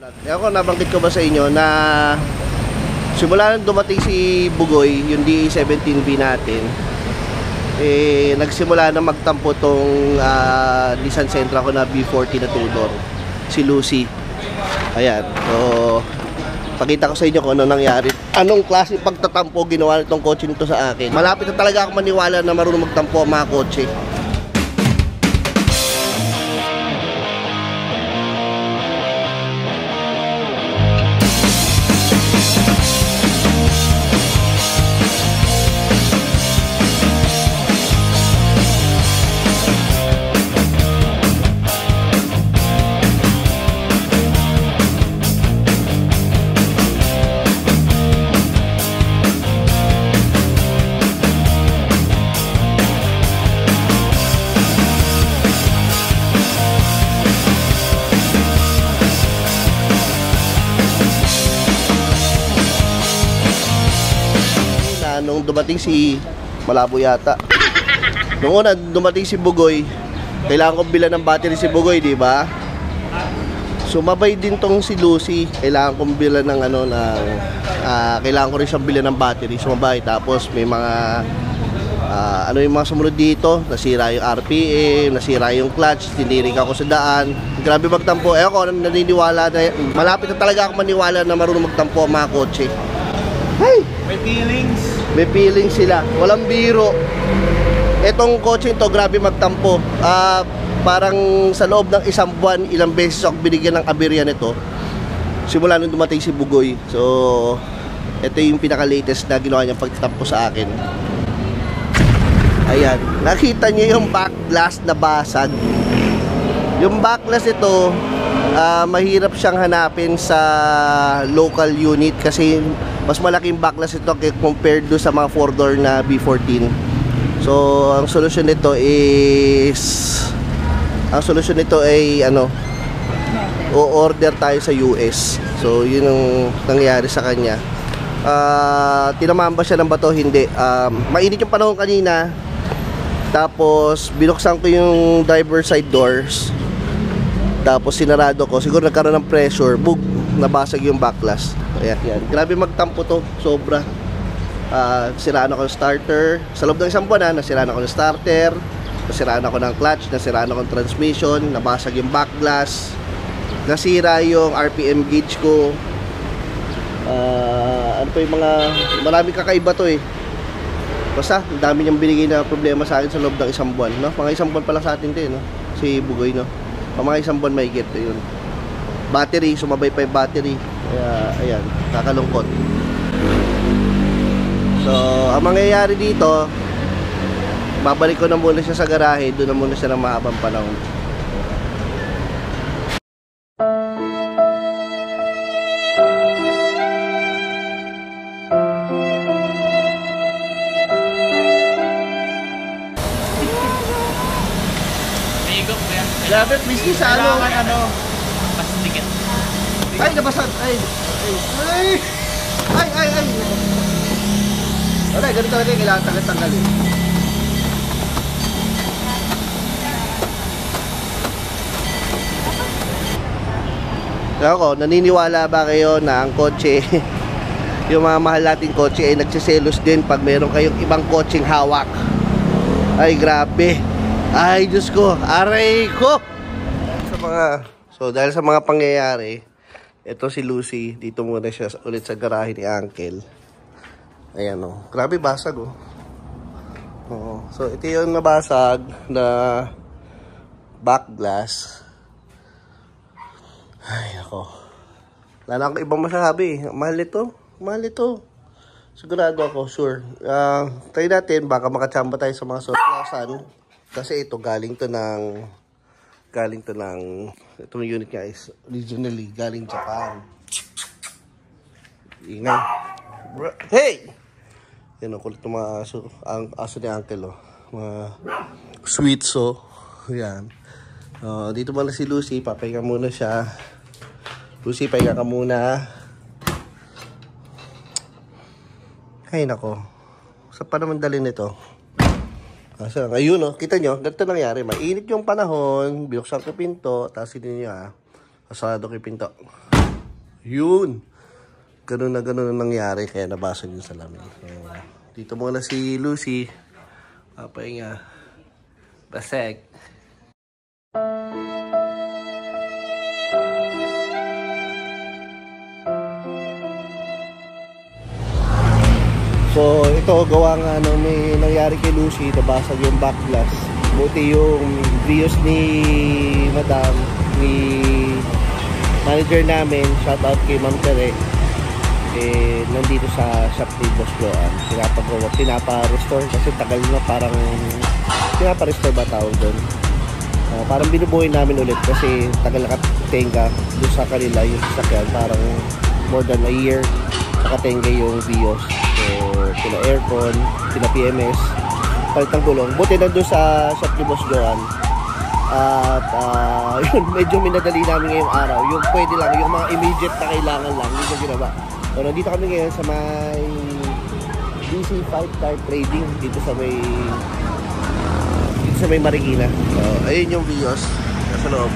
Ako, nabanggit ko ba sa inyo na simula nang dumating si Bugoy, yung DE17B natin, nagsimula na magtampo tong Nissan Sentra ko na B40 na two-door, si Lucy. Ayan, so pakita ko sa inyo kung ano nangyari. Anong klase pagtatampo ginawa nitong kotse nito sa akin. Malapit na talaga ako maniwala na marunong magtampo ang mga kotse. Nung dumating si Malabo yata. Nung una dumating si Bugoy, kailangan ko bilan ng battery si Bugoy, di ba? Sumabay din tong si Lucy, kailangan kong bilan ng kailangan ko rin siyang bilan ng battery, sumabay. Tapos may mga yung mga sumunod dito, nasira yung RPM, nasira yung clutch, tinirik ako sa daan. Grabe magtampo. Ako naniniwala na malapit na talaga ako maniwala na marunong magtampo ang mga kotse. Hey! May feelings. May feelings sila. Walang biro. Etong kotse ito, grabe magtampo. Parang sa loob ng isang buwan, ilang beses ako binigyan ng aberya nito. Simula nung dumating si Bugoy. So, ito yung pinaka-latest na ginawa niyang pagtampo sa akin. Ayan. Nakita niyo yung back glass na basag. Yung back glass ito, mahirap siyang hanapin sa local unit kasi mas malaking backlash ito compared do sa mga 4-door na B14. So, ang solusyon nito ay o-order tayo sa US. So, yun ang nangyari sa kanya. Tinamaan ba siya ng bato? Hindi. Mainit yung panahon kanina. Tapos, binuksan ko yung driver side doors. Tapos, sinarado ko. Siguro nagkaroon ng pressure. Bug! Nabasag yung backlash. Ayan, yan. Grabe magtampo to, sobra. Nasiraan ako ng starter. Sa loob ng isang buwan nasiraan ako ng starter, nasiraan ako ng clutch, nasiraan ako ng transmission, nabasag yung back glass, nasira yung RPM gauge ko. Ano pa yung mga maraming kakaiba to eh. Basta, ang dami niyang binigay na problema sa akin sa loob ng isang buwan, no? Mga isang buwan pala sa atin din, no? Si Bugoy, no? Mga isang buwan may get, yun. Battery, sumabay pa yung battery. Kaya, ayan, kakalungkot. So, ang mangyayari dito, babalik ko na muna siya sa garahe. Doon na muna siya ng mahabang panahon. Nahigop ba yan? Grabe, miski sa Kailangan mas dikit. Ay, nabasag. Ay. Wala, ganito talaga kailangan tanggal-tanggalin. Ako, naniniwala ba kayo na ang kotse, yung mga mahal nating kotse ay nagsiselos din pag meron kayong ibang kotseng hawak? Ay, grabe. Ay, Diyos ko. Aray ko. So, dahil sa mga pangyayari, ito si Lucy, dito muna siya ulit sa garahe ni Uncle. Ayan o. Grabe basag o. So, ito yung nabasag na back glass. Ay, ako. Wala na akong ibang masasabi. Mahal ito. Mahal ito. Sigurado ako, sure. Try natin, baka makachamba tayo sa mga surplusan. Kasi ito, galing to ng itong unit guys, originally galing Japan. Ingay. Hey! Yan ang kulit ng mga aso. Ang aso ni Uncle oh. Mga sweets oh. Yan. Dito pala si Lucy, papahinga muna siya. Lucy, pahinga ka muna. Ay nako. Sa pa naman dalhin ito. So, ayun o, kita nyo, ganito nangyari. Mainit yung panahon, binuksan ko pinto, tapos hindi nyo kasarado ko yung pinto. Yun. Ganun na nangyari kaya nabasag yung salamin. So, dito muna si Lucy. Papahinga. Basag. So, ito gawa nga nung may nangyari kay Lucy, nabasag yung back glass. Buti yung videos ni Madam, ni manager namin, shout out kay Ma'am Tere, nandito sa shop ni Boss Joan. Pinapa-restore kasi tagal na, parang pinapa-restore ba tawag doon? Parang binubuhay namin ulit kasi tagal nakatenga doon sa kanila yung sasakyan, parang more than a year nakatenga yung Vios. So, sila aircon, sila PMS, palitang gulong. Buti nandun sa shop ni Boss Joan. At yun, medyo minadali namin ngayong araw. Yung pwede lang, yung mga immediate na kailangan lang, yun yung ginawa. So, nandito kami ngayon sa may DC 5-Star Trading dito sa may Marikina. So, ayun yung Vios nasa loob.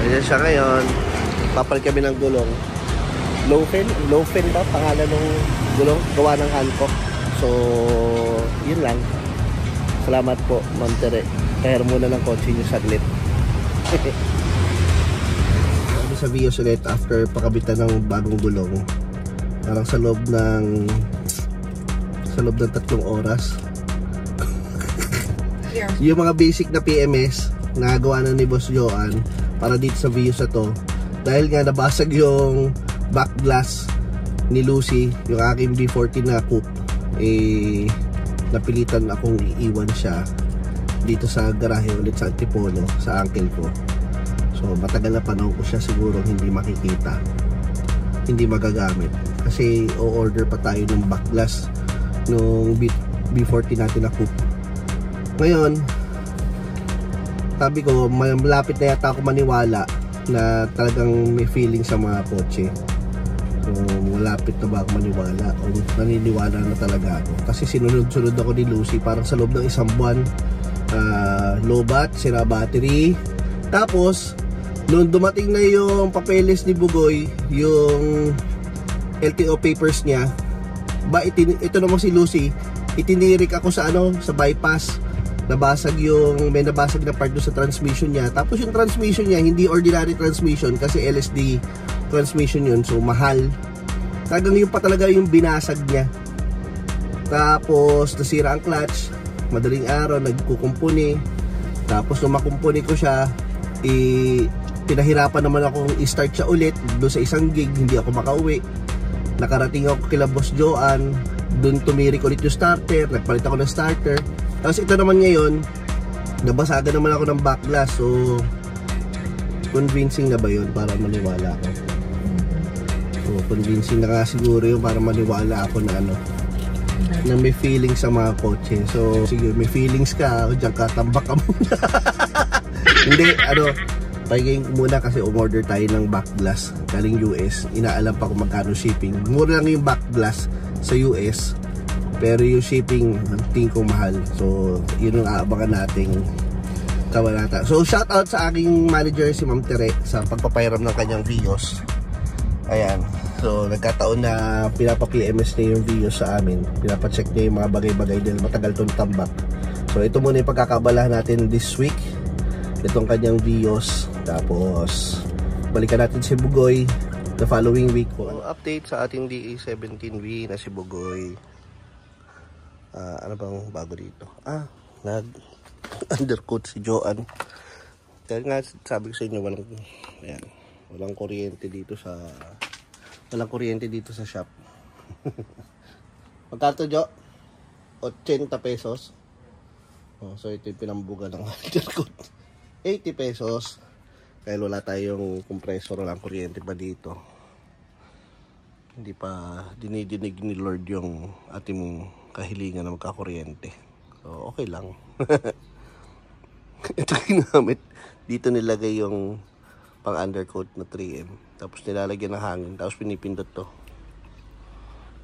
Ayan siya ngayon. Papalit kami ng gulong. Lowfen ba pangalan ng gulong? Gawa ng Hancock. So, yun lang. Salamat po, Ma'am Tere. Kaya muna ng kotse nyo saglit. Sabi sa Vios ulit after pakabitan ng bagong gulong. Parang sa loob ng 3 oras. Yung mga basic na PMS na gawa na ni Boss Joan para dito sa Vios na to. Dahil nga nabasag yung back glass ni Lucy, yung aking B14 na coupe, napilitan akong iiwan siya dito sa garahe ulit sa Antipolo sa uncle ko. So matagal na panahon ko siya siguro hindi makikita, hindi magagamit kasi o-order pa tayo ng back glass nung B14 natin na coupe. Ngayon sabi ko malapit na yata ako maniwala na talagang may feeling sa mga kotse. So, malapit na ba ako maniwala o naniniwala na talaga ako kasi sinunod-sunod ako ni Lucy parang sa loob ng isang buwan. Lobat, sira battery, tapos nung dumating na yung papeles ni Bugoy, yung LTO papers niya ba, ito naman si Lucy, itinirik ako sa sa bypass. May nabasag na part doon sa transmission niya. Tapos yung transmission niya hindi ordinary transmission kasi LSD transmission yun, so mahal. Talagang yun pa talaga yung binasag niya. Tapos nasira ang clutch, madaling araw nagkukumpuni. Tapos nung makumpuni ko siya, pinahirapan naman akong i-start siya ulit doon sa isang gig, hindi ako makauwi. Nakarating ako kila Boss Joan, doon tumirik ulit yung starter, nagpalit ako ng starter. Tapos ito naman ngayon, nabasagan naman ako ng back glass. So convincing na ba yun para maniwala ako? So convincing na nga siguro yun para maniwala ako na na may feelings sa mga kotse. So sige, may feelings ka, diyan ka, tambak ka muna. Hindi, pahingin ko muna kasi umorder tayo ng back glass galing US. Inaalam pa kung magkano shipping. Mura lang yung back glass sa US, pero yung shipping tingin ko mahal. So yun ang aabangan nating kabanata. So shout out sa aking manager si Ma'am Tere sa pagpapairam ng kanyang Vios. Ayan, so nagkataon na pinapa-PMS niya yung Vios sa amin, pinapacheck niya yung mga bagay-bagay dahil matagal itong tambak. So ito muna yung pagkakabalahan natin this week, itong kanyang Vios. Tapos balikan natin si Bugoy the following week po. Update sa ating DE17V na si Bugoy. Ano bang bago dito? Nag-undercoat si Joan. Kaya nga sabi ko sa inyo, walang kuryente dito sa shop. Magkano, Jo? 80 pesos. So ito yung pinambuga ng undercoat. 80 pesos. Kaya wala tayong compressor, walang kuryente pa dito. Hindi pa dinidinig ni Lord yung ating kahilingan na magkakuryente. So okay lang. Ito ginamit. Dito nilagay yung pang undercoat na 3M. Tapos nilalagyan ng hangin. Tapos pinipindot to.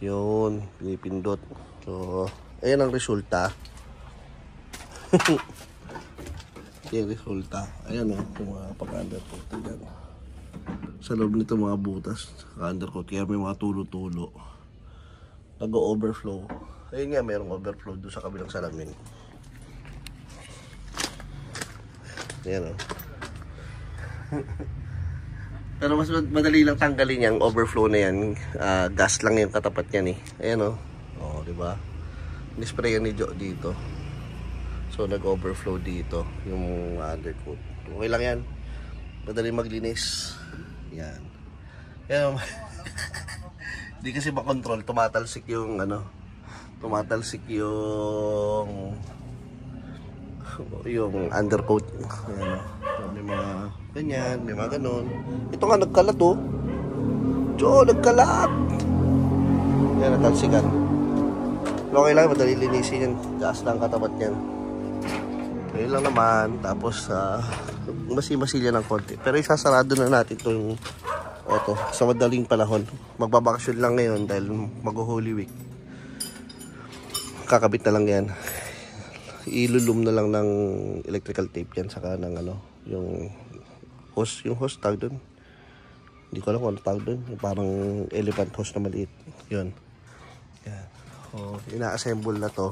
Yun. Pinipindot. So ayan ang resulta. Yung resulta. Ayan o, yung mga pag-undercoat. Ayan. Sa loob nito mga butas, undercoat. Kaya may mga tulo-tulo. Nag-overflow. Ayun nga, mayroong overflow doon sa kabilang salamin. Ayan o. Pero mas madali lang tanggalin yung overflow na yan. Gas lang yung katapat yan eh. Ayan o. O, diba? Nisprayan ni Joe dito. So, nag-overflow dito yung undercoat. Okay lang yan. Madali maglinis. Yan. Yan. Hindi kasi makontrol. Tumatalsik yung ano. Tumatalsik yung undercoat. Ayan. So, may mga ganyan. May mga ganon. Ito nga nagkalat oh. Joe, nagkalat. Yan, natalsikan. Okay lang. Madali linisin yan. Gas lang katapat yan. Ayun lang naman, tapos masimasilya ng konti. Pero isasarado na natin itong auto sa madaling panahon. Magbabakasyon lang ngayon dahil mag-Holy Week. Kakabit na lang yan. Ilulum na lang ng electrical tape yan, saka ng ano, yung hose tag doon. Hindi ko alam kung ano tag doon. Parang elephant hose na maliit. Yun. Yan. O, ina-assemble na to.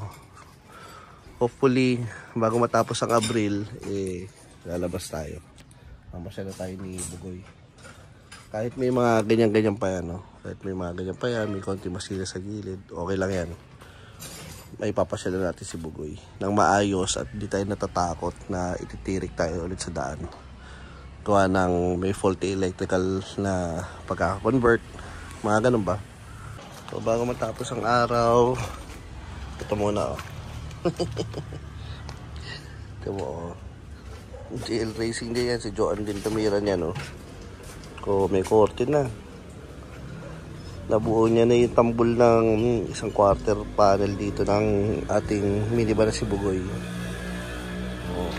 Hopefully, bago matapos ang Abril, lalabas tayo. Mamasya na tayo ni Bugoy. Kahit may mga ganyan-ganyan pa yan, no? Kahit may mga ganyan pa yan, may konti masila sa gilid, okay lang yan. May papasya na natin si Bugoy nang maayos at di tayo natatakot na ititirik tayo ulit sa daan. Gawa ng may faulty electrical na pagkaka-convert, mga ganun ba? So, bago matapos ang araw, ito muna, oh. Ito mo, oh. GL Racing din yan. Si Joan din tumira niya, no? May korte na. Nabuo niya na yung tambol ng isang quarter panel dito ng ating minivan na si Bugoy. Oh.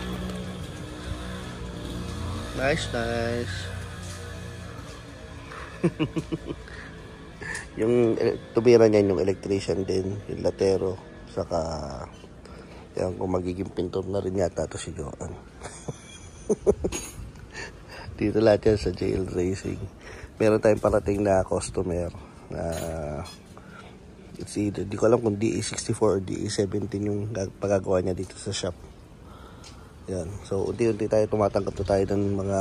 Nice. Yung tumira niyan, yung electrician din, yung latero, saka yan, kung magiging pintor na rin yata ito si Joan. Dito lahat yan sa JL Racing. Meron tayong parating na customer na it's either, di ko alam kung DE64 or DE17 yung pagagawa niya dito sa shop. Yan. So, unti-unti tayo tumatanggap na tayo ng mga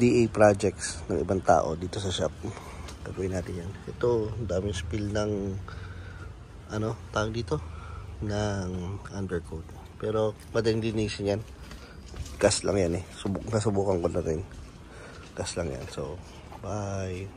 DA projects ng ibang tao dito sa shop. Gagawin natin yan. Ito, daming spill ng ano, tawag dito? Ng undercoat. Pero madaling linisin yan. Gas lang yan eh. Nasubukan ko na rin. Gas lang yan. So, bye.